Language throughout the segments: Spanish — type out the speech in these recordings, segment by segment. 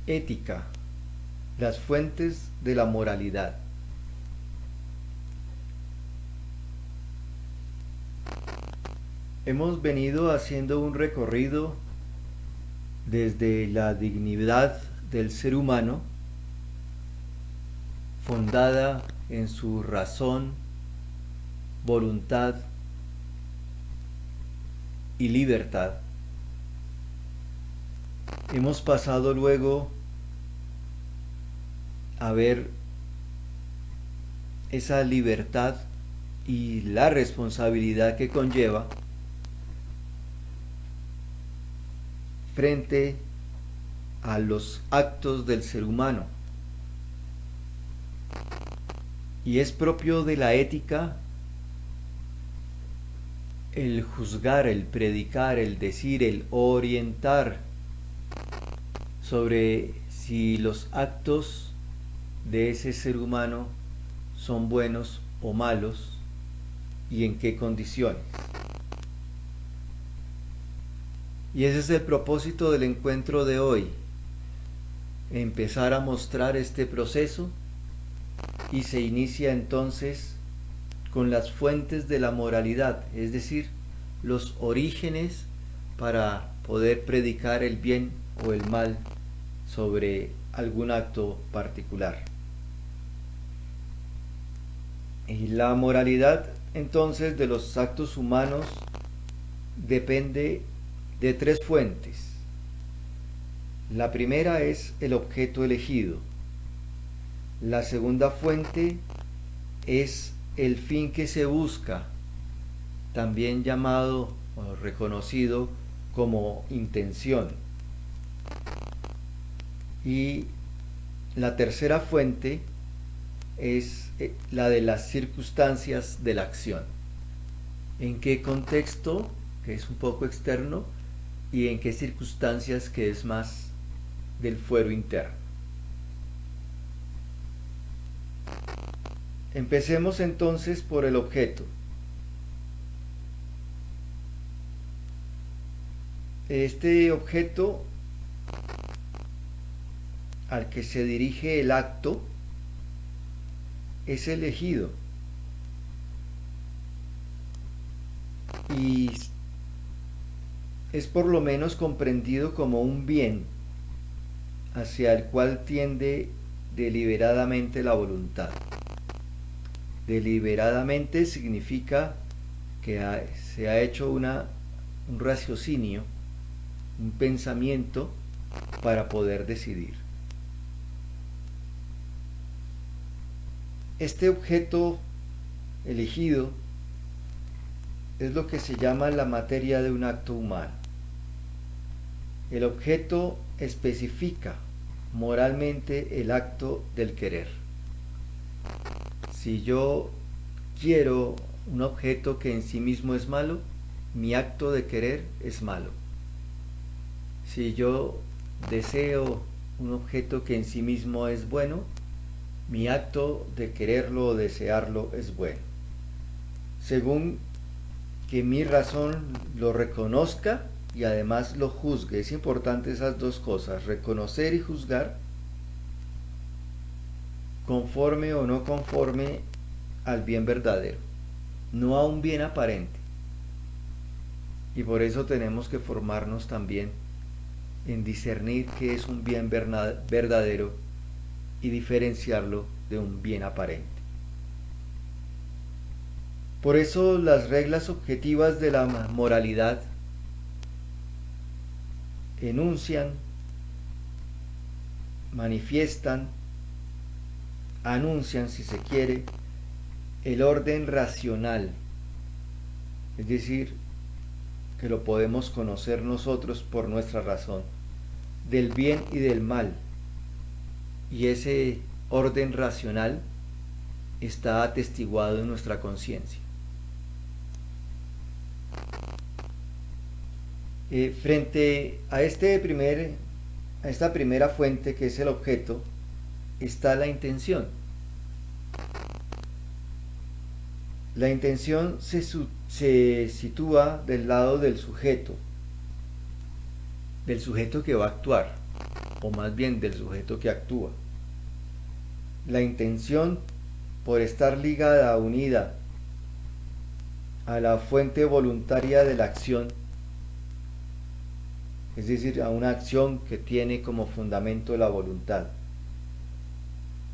Ética, las fuentes de la moralidad. Hemos venido haciendo un recorrido desde la dignidad del ser humano, fundada en su razón, voluntad y libertad. Hemos pasado luego a ver esa libertad y la responsabilidad que conlleva frente a los actos del ser humano. Y es propio de la ética el juzgar, el predicar, el decir, el orientar sobre si los actos de ese ser humano son buenos o malos y en qué condiciones. Y ese es el propósito del encuentro de hoy, empezar a mostrar este proceso, y se inicia entonces con las fuentes de la moralidad, es decir, los orígenes para poder predicar el bien o el mal sobre algún acto particular. Y la moralidad entonces de los actos humanos depende de tres fuentes. La primera es el objeto elegido. La segunda fuente es el fin que se busca, también llamado o reconocido como intención. Y la tercera fuente es la de las circunstancias de la acción. ¿En qué contexto, que es un poco externo, y en qué circunstancias, que es más del fuero interno? Empecemos entonces por el objeto. Este objeto al que se dirige el acto es elegido y es por lo menos comprendido como un bien hacia el cual tiende deliberadamente la voluntad. Deliberadamente significa que se ha hecho un raciocinio, un pensamiento para poder decidir. Este objeto elegido es lo que se llama la materia de un acto humano. El objeto especifica moralmente el acto del querer. Si yo quiero un objeto que en sí mismo es malo, mi acto de querer es malo. Si yo deseo un objeto que en sí mismo es bueno, mi acto de quererlo o desearlo es bueno. Según que mi razón lo reconozca y además lo juzgue. Es importante esas dos cosas, reconocer y juzgar, conforme o no conforme al bien verdadero, no a un bien aparente. Y por eso tenemos que formarnos también en discernir qué es un bien verdadero y diferenciarlo de un bien aparente. Por eso las reglas objetivas de la moralidad enuncian, manifiestan, anuncian, si se quiere, el orden racional, es decir, que lo podemos conocer nosotros por nuestra razón, del bien y del mal. Y ese orden racional está atestiguado en nuestra conciencia. Frente a esta primera fuente, que es el objeto, está la intención. La intención se sitúa del lado del sujeto que va a actuar, o más bien del sujeto que actúa. La intención, por estar ligada, unida a la fuente voluntaria de la acción, es decir, a una acción que tiene como fundamento la voluntad.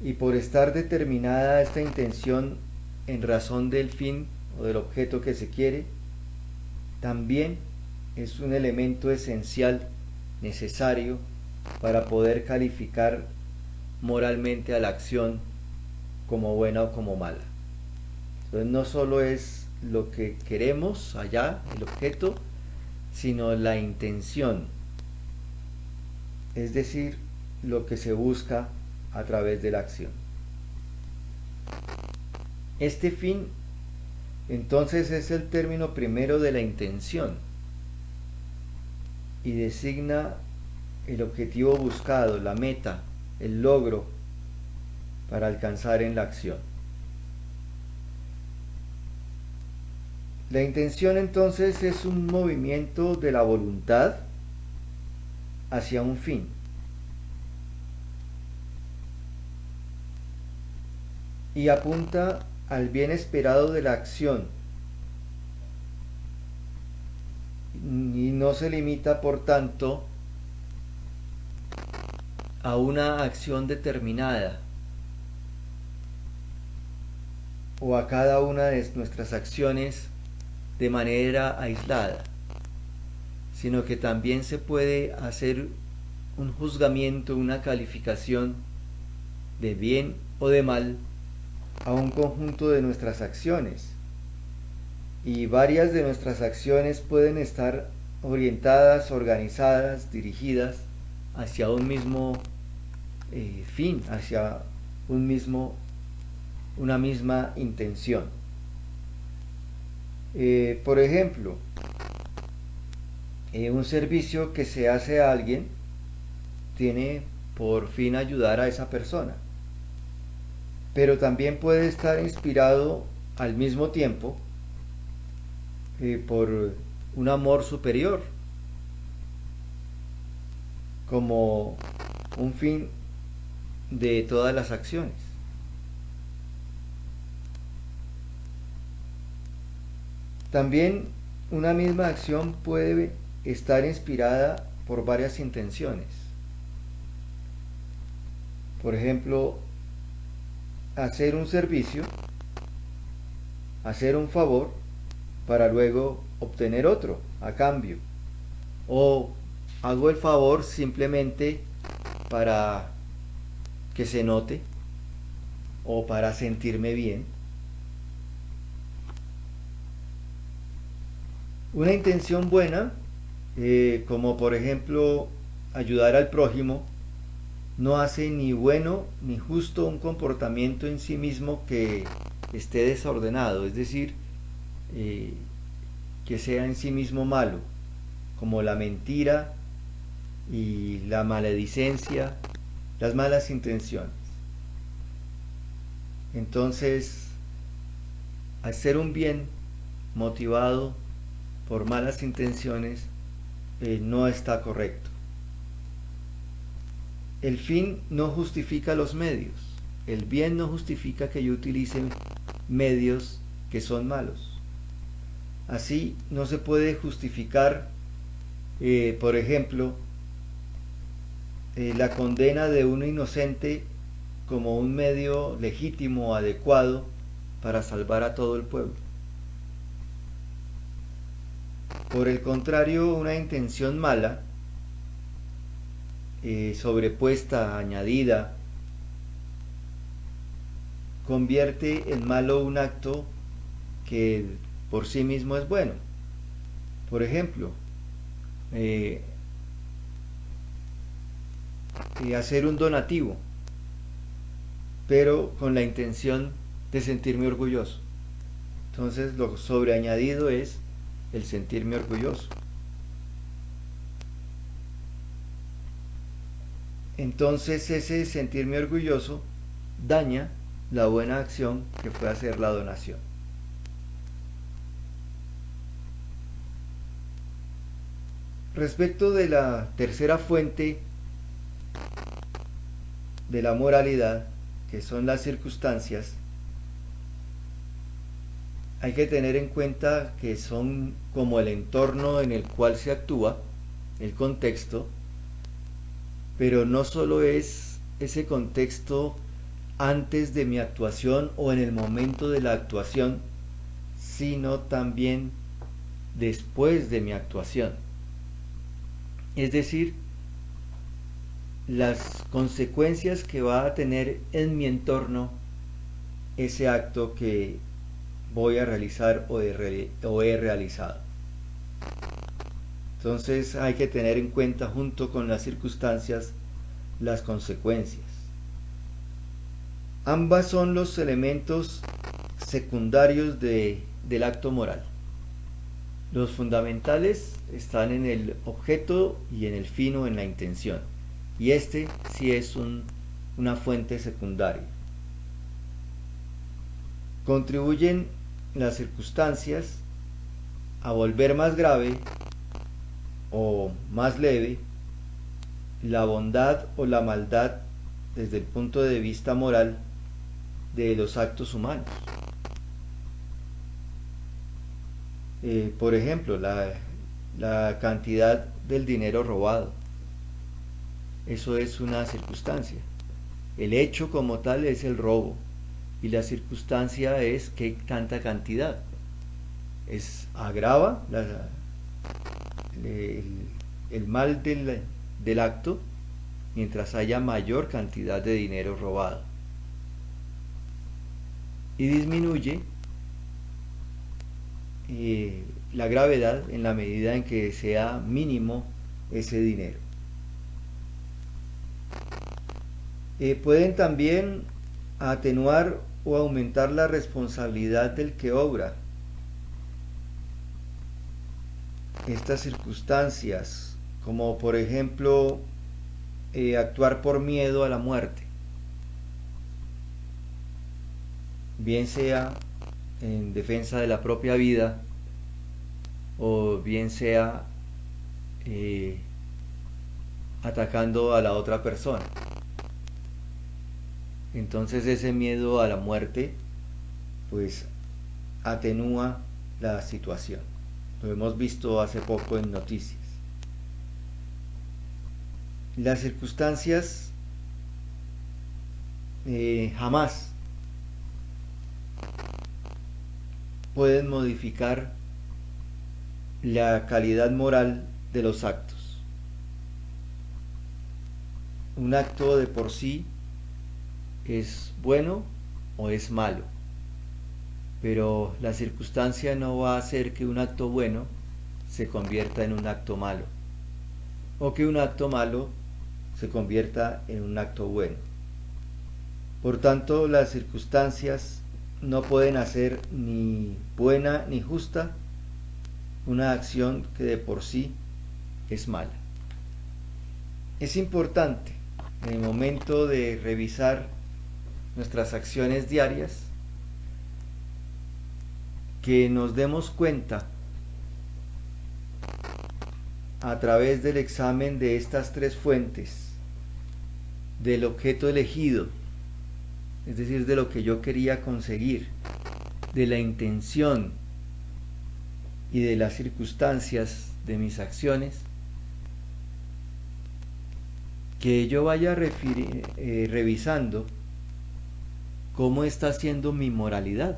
Y por estar determinada esta intención en razón del fin o del objeto que se quiere, también es un elemento esencial, necesario, para poder calificar moralmente a la acción como buena o como mala. Entonces no solo es lo que queremos allá, el objeto, sino la intención, es decir, lo que se busca a través de la acción. Este fin, entonces, es el término primero de la intención y designa el objetivo buscado, la meta, el logro para alcanzar en la acción. La intención entonces es un movimiento de la voluntad hacia un fin. Y apunta al bien esperado de la acción y no se limita, por tanto, a una acción determinada o a cada una de nuestras acciones de manera aislada, sino que también se puede hacer un juzgamiento, una calificación de bien o de mal a un conjunto de nuestras acciones, y varias de nuestras acciones pueden estar orientadas, organizadas, dirigidas hacia un mismo fin, hacia una misma intención. Por ejemplo, un servicio que se hace a alguien tiene por fin ayudar a esa persona, pero también puede estar inspirado al mismo tiempo por un amor superior, como un fin de todas las acciones. También una misma acción puede estar inspirada por varias intenciones. Por ejemplo, hacer un servicio, hacer un favor para luego obtener otro a cambio, o hago el favor simplemente para que se note o para sentirme bien. Una intención buena, como por ejemplo ayudar al prójimo, no hace ni bueno ni justo un comportamiento en sí mismo que esté desordenado, es decir, que sea en sí mismo malo, como la mentira y la maledicencia, las malas intenciones. Entonces, hacer un bien motivado por malas intenciones no está correcto. El fin no justifica los medios. El bien no justifica que yo utilice medios que son malos. Así no se puede justificar, por ejemplo, la condena de un inocente como un medio legítimo, adecuado para salvar a todo el pueblo. Por el contrario, una intención mala, sobrepuesta, añadida, convierte en malo un acto que por sí mismo es bueno. Por ejemplo, hacer un donativo, pero con la intención de sentirme orgulloso. Entonces lo sobreañadido es el sentirme orgulloso. Entonces ese sentirme orgulloso daña la buena acción que fue hacer la donación. Respecto de la tercera fuente de la moralidad, que son las circunstancias, hay que tener en cuenta que son como el entorno en el cual se actúa, el contexto, pero no solo es ese contexto antes de mi actuación o en el momento de la actuación, sino también después de mi actuación. Es decir, las consecuencias que va a tener en mi entorno ese acto que voy a realizar o he realizado. Entonces hay que tener en cuenta junto con las circunstancias las consecuencias. Ambas son los elementos secundarios del acto moral. Los fundamentales están en el objeto y en el fin o en la intención. Y este sí es una fuente secundaria. Contribuyen las circunstancias a volver más grave o más leve la bondad o la maldad desde el punto de vista moral de los actos humanos. Por ejemplo, la cantidad del dinero robado. Eso es una circunstancia. El hecho como tal es el robo y la circunstancia es que tanta cantidad. Agrava el mal del acto mientras haya mayor cantidad de dinero robado. Y disminuye la gravedad en la medida en que sea mínimo ese dinero. Pueden también atenuar o aumentar la responsabilidad del que obra. Estas circunstancias, como por ejemplo actuar por miedo a la muerte, bien sea en defensa de la propia vida o bien sea atacando a la otra persona. Entonces ese miedo a la muerte pues atenúa la situación. Lo hemos visto hace poco en noticias. Las circunstancias jamás pueden modificar la calidad moral de los actos. Un acto de por sí es bueno o es malo, pero la circunstancia no va a hacer que un acto bueno se convierta en un acto malo, o que un acto malo se convierta en un acto bueno. Por tanto, las circunstancias no pueden hacer ni buena ni justa una acción que de por sí es mala. Es importante en el momento de revisar nuestras acciones diarias que nos demos cuenta a través del examen de estas tres fuentes, del objeto elegido, es decir, de lo que yo quería conseguir, de la intención y de las circunstancias de mis acciones, que yo vaya revisando cómo está siendo mi moralidad.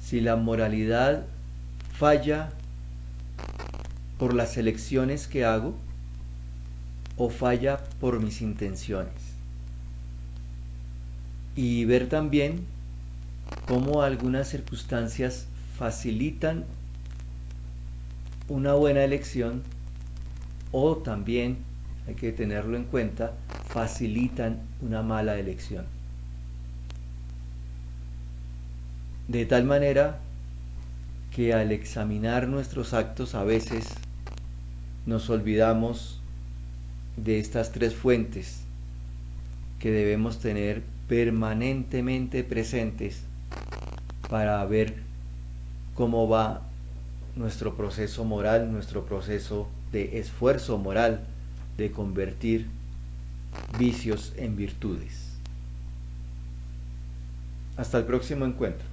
Si la moralidad falla por las elecciones que hago o falla por mis intenciones. Y ver también cómo algunas circunstancias facilitan una buena elección o también, hay que tenerlo en cuenta, facilitan una mala elección. De tal manera que al examinar nuestros actos a veces nos olvidamos de estas tres fuentes que debemos tener permanentemente presentes para ver cómo va nuestro proceso moral, nuestro proceso de esfuerzo moral de convertir vicios en virtudes. Hasta el próximo encuentro.